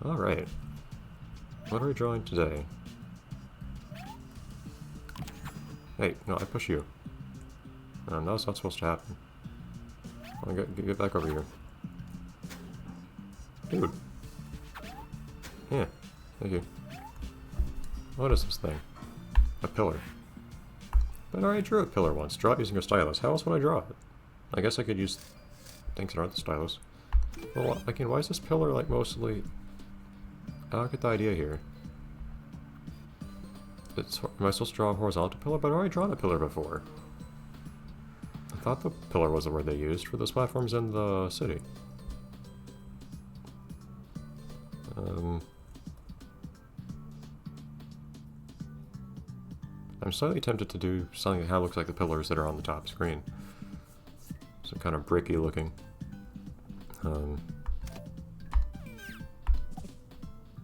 Alright. What are we drawing today? Hey, no, I push you. That was not supposed to happen. Get back over here. Dude. Yeah, thank you. What is this thing? A pillar. But I already drew a pillar once. Draw it using a stylus. How else would I draw it? I guess I could use things that aren't the stylus. Well, again, why is this pillar like mostly... I don't get the idea here. Am I supposed to draw a horizontal pillar? But I already drawn a pillar before. I thought the pillar was the word they used for those platforms in the city. I'm slightly tempted to do something that kind of looks like the pillars that are on the top screen. So kind of bricky looking. I don't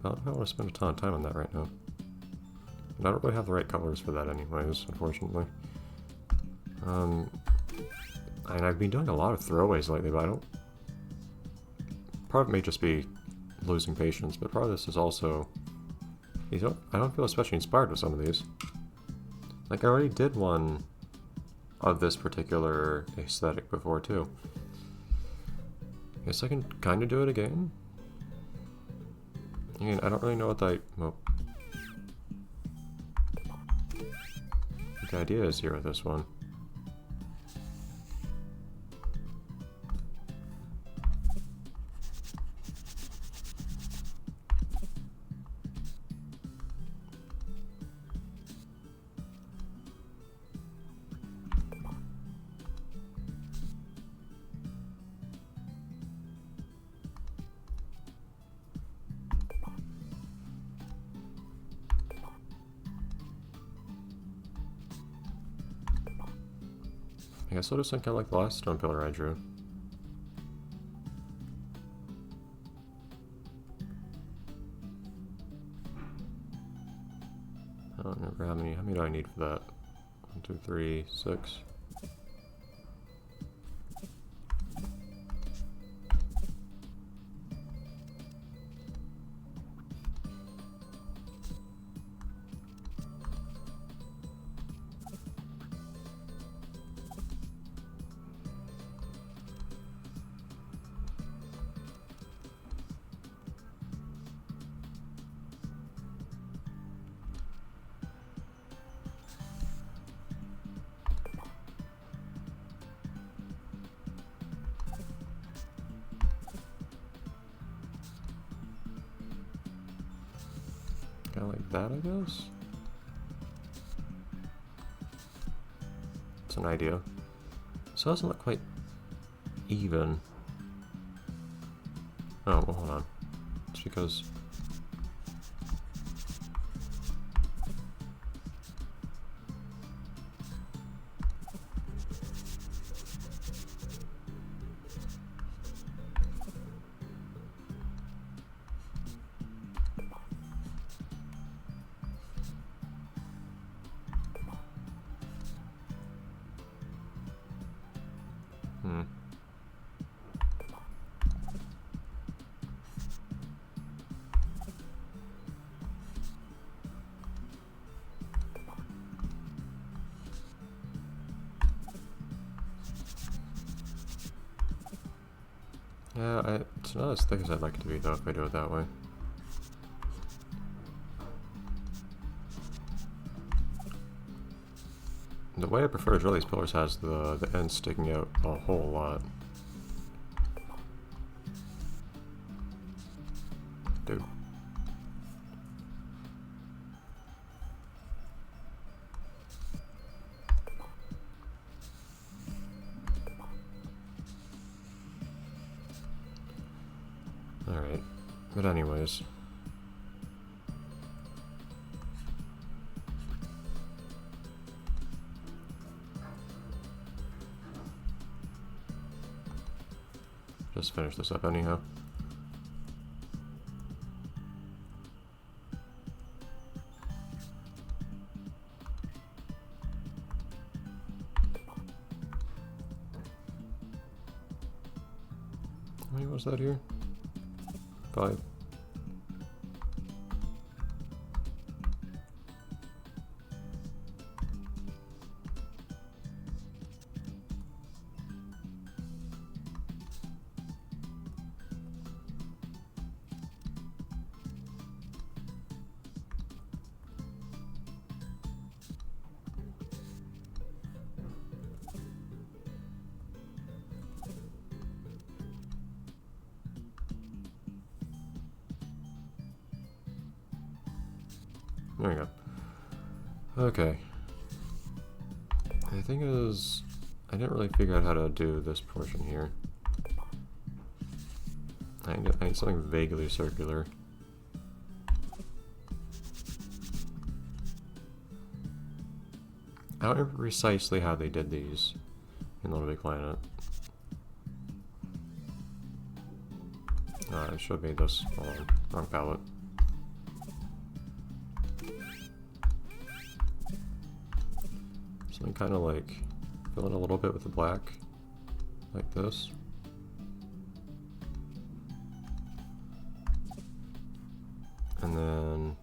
know if I want to spend a ton of time on that right now. And I don't really have the right colors for that anyways, unfortunately. And I've been doing a lot of throwaways lately, but I don't... Part of it may just be losing patience, but part of this is also... I don't feel especially inspired with some of these. Like, I already did one of this particular aesthetic before, too. Guess I can kind of do it again. I mean, I don't really know what the idea is here with this one. I guess I'll do something kind of like the last stone pillar I drew. I don't remember how many do I need for that? 1, 2, 3, 6. Kind of like that, I guess? It's an idea. So it doesn't look quite even. Oh, well, hold on. It's because... Yeah, it's not as thick as I'd like it to be, though, if I do it that way. The way I prefer to draw these pillars has the end sticking out a whole lot. Dude. Alright. But anyways. Just finish this up anyhow. How many was that here? 5. There we go. Okay. The thing is, I didn't really figure out how to do this portion here. I need something vaguely circular. I don't remember precisely how they did these in Little Big Planet. I should have made this. Hold on, wrong palette. Something kind of like fill in a little bit with the black, like this. And then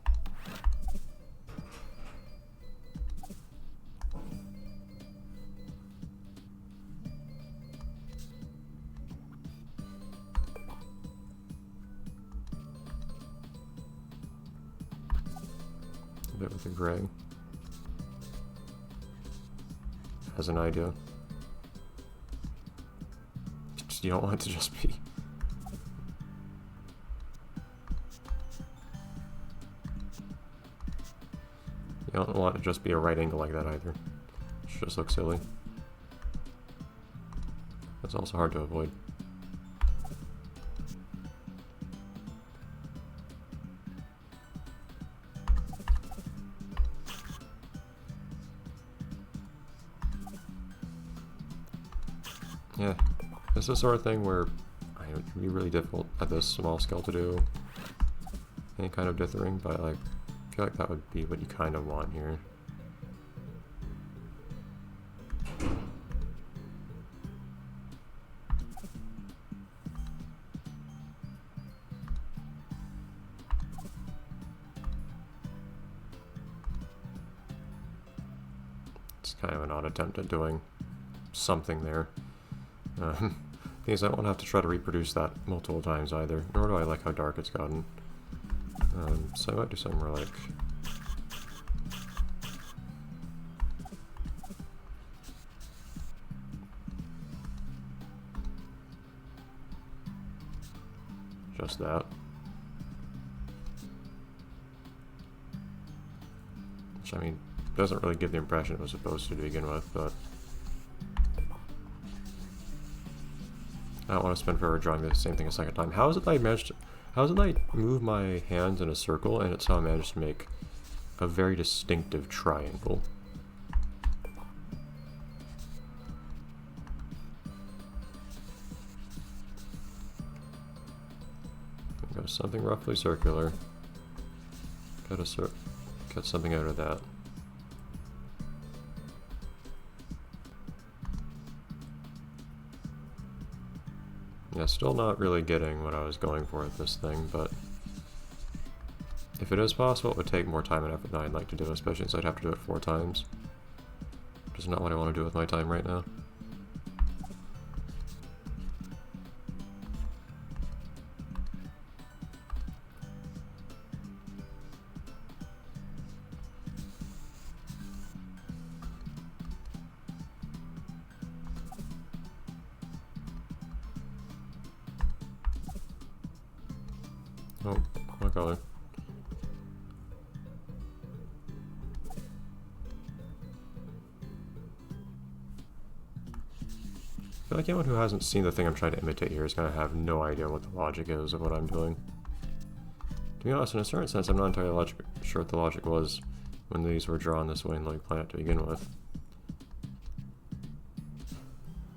a bit with the gray as an idea. You don't want it to just be. You don't want it to just be a right angle like that either. It just looks silly. That's also hard to avoid. Yeah, this is the sort of thing where it would be really difficult at this small scale to do any kind of dithering, but like, I feel like that would be what you kind of want here. It's kind of an odd attempt at doing something there. Because I don't want to have to try to reproduce that multiple times either, nor do I like how dark it's gotten. So I might do something more like... just that. Which, I mean, doesn't really give the impression it was supposed to begin with, but... I don't want to spend forever drawing the same thing a second time. How is it that I managed to... How is it that I move my hands in a circle and it's how I managed to make a very distinctive triangle? Go something roughly circular. Get something out of that. Yeah, still not really getting what I was going for with this thing, but if it is possible, it would take more time and effort than I'd like to do, especially since I'd have to do it 4 times. Which is not what I want to do with my time right now. Oh, what color? I feel like anyone who hasn't seen the thing I'm trying to imitate here is going to have no idea what the logic is of what I'm doing. To be honest, in a certain sense, I'm not entirely sure what the logic was when these were drawn this way in Little Big Planet to begin with.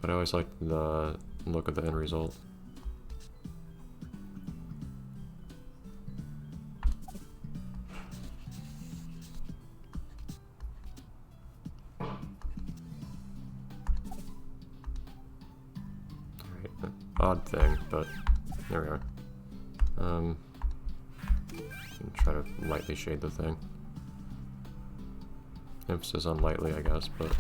But I always liked the look of the end result. Odd thing, but there we are. Try to lightly shade the thing. Emphasis on lightly, I guess, but...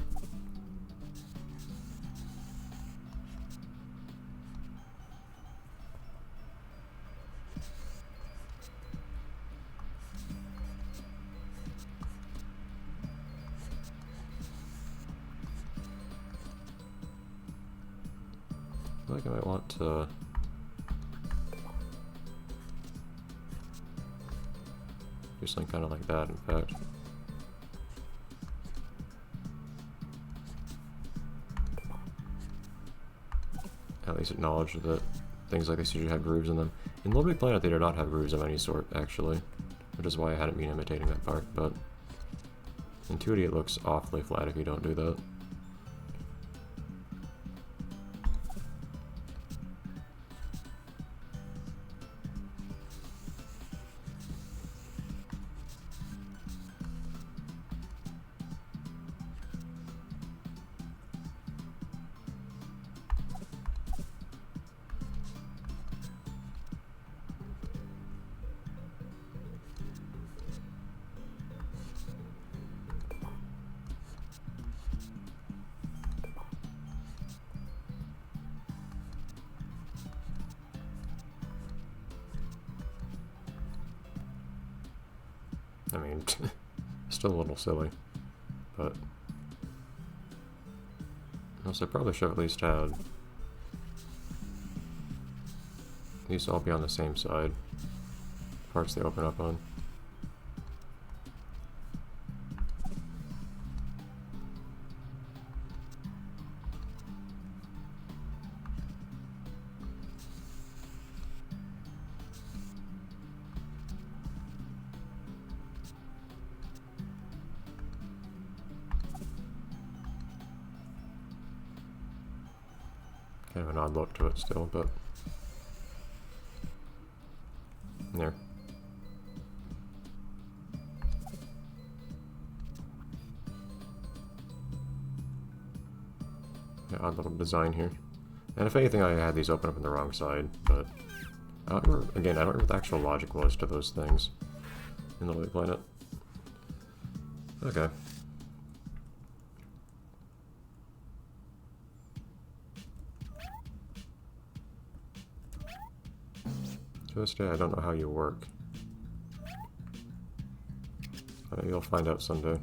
I feel like I might want to... Do something kind of like that, in fact. At least acknowledge that things like this usually have grooves in them. In Little Big Planet, they do not have grooves of any sort, actually. Which is why I hadn't been imitating that part, but... in 2D it looks awfully flat if you don't do that. I mean, still a little silly, but also probably should have at least had these all be on the same side, parts they open up on. Kind of an odd look to it still, but there. Yeah, odd little design here. And if anything, I had these open up on the wrong side, but I don't remember, again, I don't remember what the actual logic was to those things in Little Big Planet. Okay. To this day, I don't know how you work. Maybe you'll find out someday.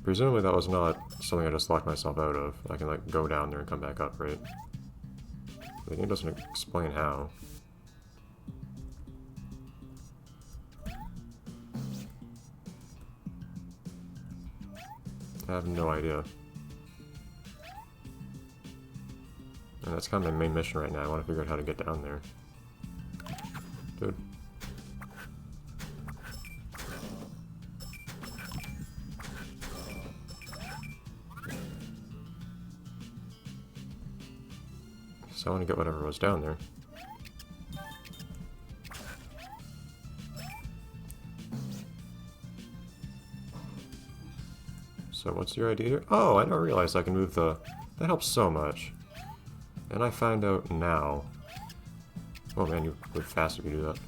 Presumably that was not something I just locked myself out of. I can, like, go down there and come back up, right? The game doesn't explain how. I have no idea. And that's kind of my main mission right now. I want to figure out how to get down there. Dude. So I want to get whatever was down there. So what's your idea here? Oh, I don't realize I can move the... That helps so much. And I find out now. Oh man, you move fast if you do that.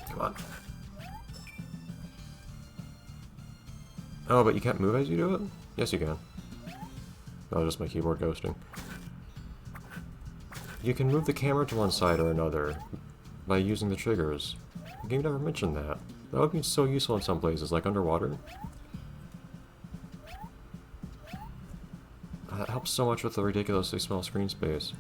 Come on. Oh, but you can't move as you do it? Yes, you can. No, just my keyboard ghosting. You can move the camera to one side or another by using the triggers. The game never mentioned that. That would be so useful in some places, like underwater. That helps so much with the ridiculously small screen space.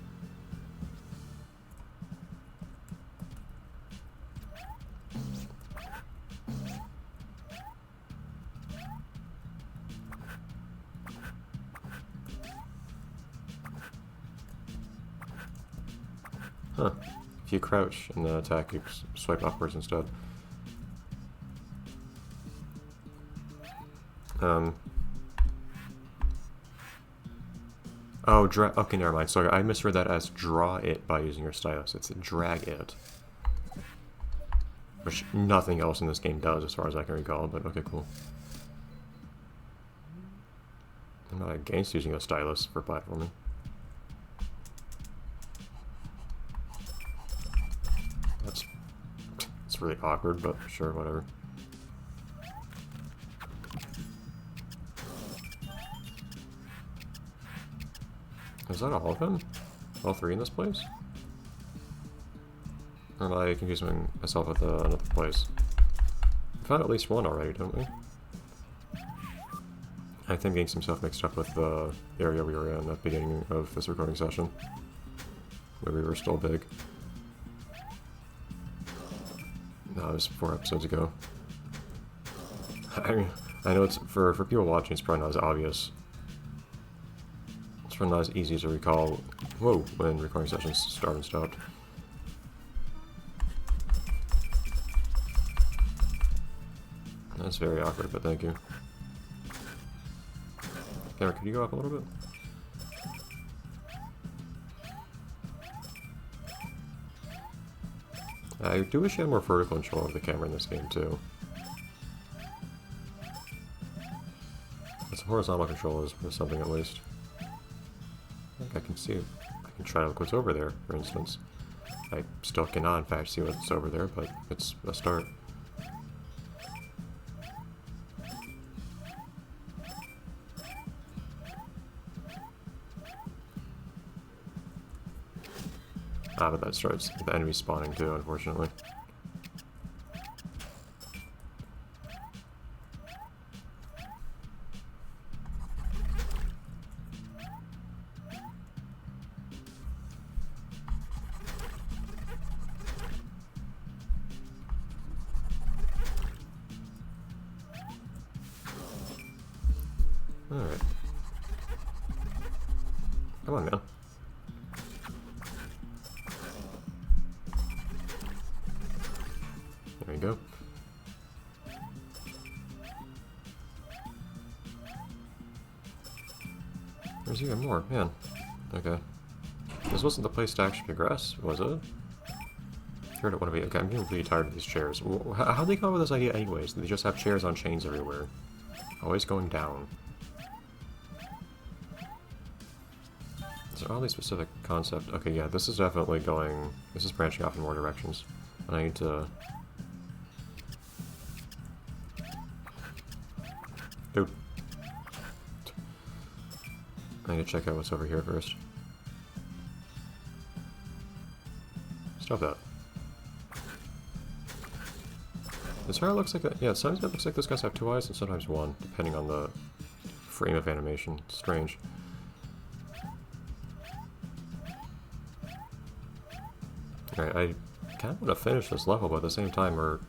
Huh. If you crouch in the attack, you swipe upwards instead. Oh, okay, never mind. Sorry, I misread that as draw it by using your stylus. It's drag it. Which nothing else in this game does, as far as I can recall, but okay, cool. I'm not against using a stylus for platforming. It's really awkward, but sure, whatever. Is that all of them? All three in this place? Or am I confusing myself with another place? We found at least one already, don't we? I think getting some stuff mixed up with the area we were in at the beginning of this recording session, where we were still big. No, it was 4 episodes ago. I know it's for people watching, it's probably not as obvious. It's probably not as easy to recall. Whoa, when recording sessions start and stopped. That's very awkward, but thank you. Cameron, could you go up a little bit? I do wish you had more vertical control of the camera in this game, too. But some horizontal control is something, at least. I think I can see it. I can try to look what's over there, for instance. I still cannot, in fact, see what's over there, but it's a start. Ah, but that starts with the enemy spawning too, unfortunately. Alright. Come on, man. There you go. There's even more, man. Okay. This wasn't the place to actually progress, was it? Heard it want to be. Okay, I'm getting really tired of these chairs. How'd they come up with this idea anyways? They just have chairs on chains everywhere. Always going down. Is there all these specific concept? Okay, yeah, this is definitely going... This is branching off in more directions. And I need to... Dude. I need to check out what's over here first. Stop that. This hair looks like a... Yeah, sometimes it looks like those guys have 2 eyes and sometimes 1, depending on the frame of animation. It's strange. Alright, I kind of want to finish this level, but at the same time, we're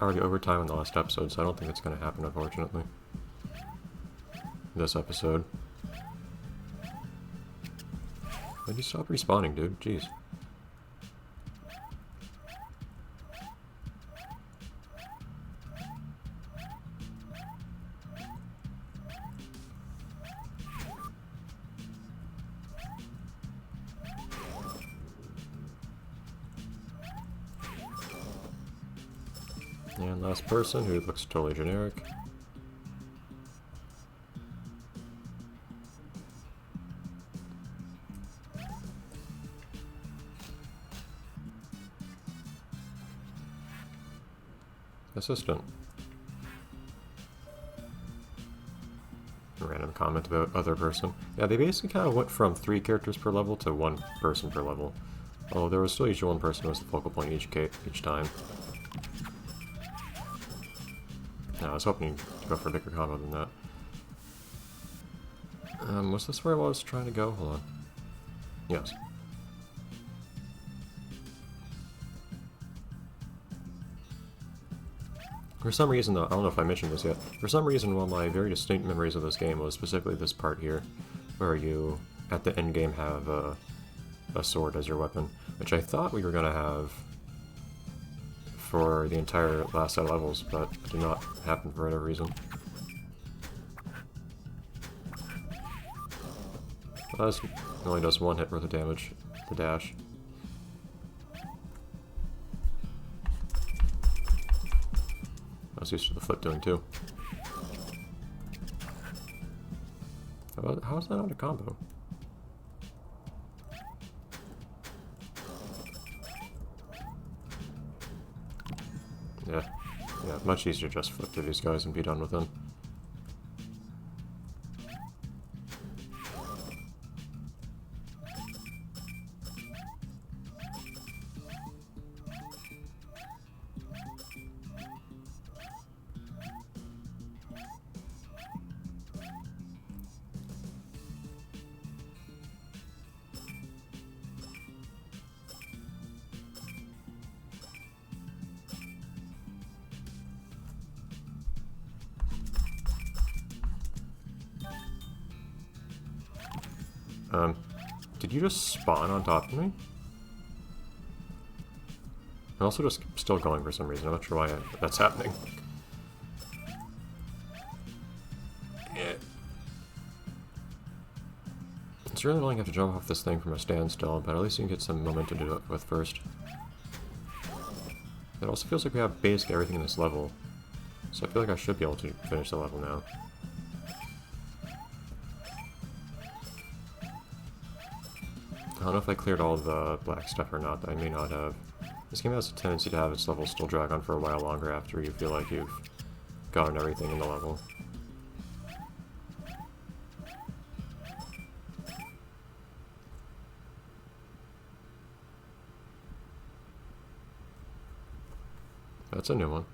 already over time in the last episode, so I don't think it's going to happen, unfortunately. This episode. When you stop respawning, dude? Jeez. And last person, who looks totally generic. Assistant. A random comment about other person. Yeah, they basically kind of went from 3 characters per level to 1 person per level. Although there was still usually 1 person who was the focal point each time. No, I was hoping to go for a bigger combo than that. Was this where I was trying to go? Hold on. Yes. For some reason, though, I don't know if I mentioned this yet, for some reason, one of my very distinct memories of this game was specifically this part here, where you, at the end game, have a sword as your weapon, which I thought we were going to have for the entire last set of levels, but it did not happen for whatever reason. Well, it only does 1 hit worth of damage, the dash. I was used to the flip doing too. How is that not a combo? Yeah, much easier to just flip to these guys and be done with them. Did you just spawn on top of me? I'm also just still going for some reason. I'm not sure why that's happening. Yeah. It's really annoying to have to jump off this thing from a standstill, but at least you can get some momentum to do it with first. It also feels like we have basically everything in this level, so I feel like I should be able to finish the level now. I don't know if I cleared all the black stuff or not. I may not have. This game has a tendency to have its levels still drag on for a while longer after you feel like you've gotten everything in the level. That's a new one.